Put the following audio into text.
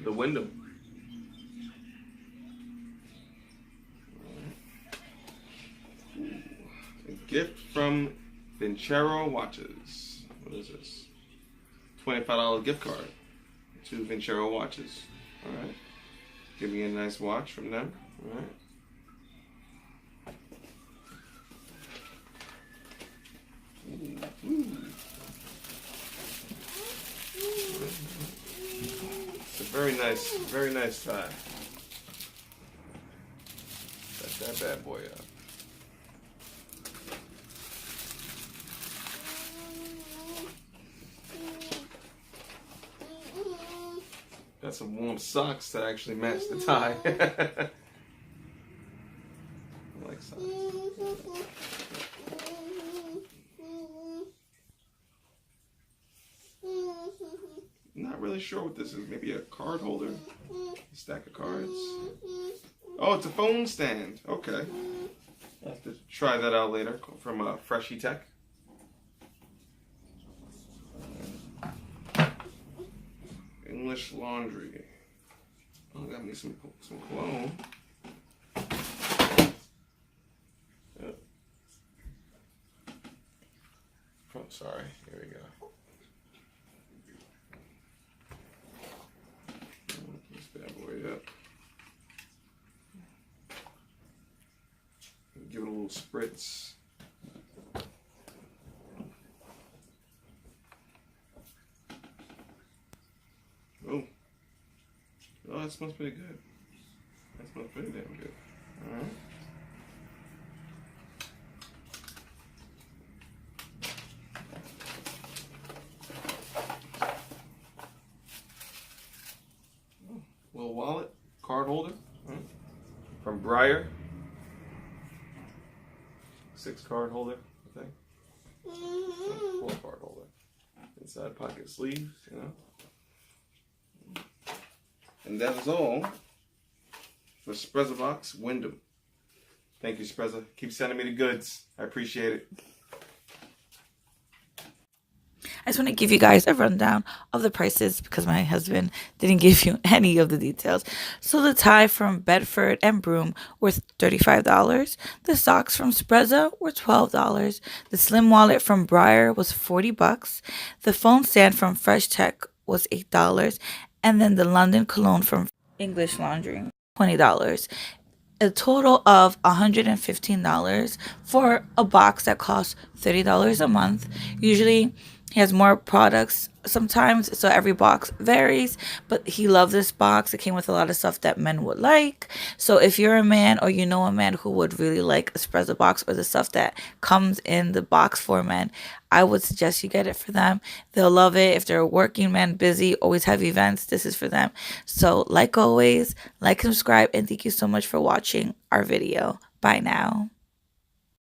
the Windham. A gift from Vincero Watches. What is this? $25 gift card to Vincero Watches. Alright. Give me a nice watch from them. Alright. It's a very nice tie. Set that bad boy up. Got some warm socks that actually match the tie. I like socks. Not really sure what this is. Maybe a card holder? A stack of cards? Oh, it's a phone stand. Okay. I'll have to try that out later from FRESHeTECH. English laundry. Oh, got me some cologne. Yep. Oh, sorry. Here we go. This bad boy up. Give it a little spritz. Oh, that smells pretty good. That smells pretty damn good. Alright. Oh, little wallet, card holder. From Bryer. 6 card holder, I think. 4 card holder. Inside pocket sleeves, you know. And that is all for SprezzaBox Windham. Thank you, Sprezza. Keep sending me the goods. I appreciate it. I just want to give you guys a rundown of the prices because my husband didn't give you any of the details. So the tie from Bedford and Broome were $35. The socks from Sprezza were $12. The slim wallet from Bryer was $40. The phone stand from FRESHeTECH was $8. And then the London cologne from English Laundry, $20. A total of $115 for a box that costs $30 a month. Usually he has more products sometimes, so every box varies, but he loved this box. It came with a lot of stuff that men would like. So if you're a man or you know a man who would really like a SprezzaBox or the stuff that comes in the box for men, I would suggest you get it for them. They'll love it. If they're a working man, busy, always have events, this is for them. So like always, like and subscribe, and thank you so much for watching our video. Bye now.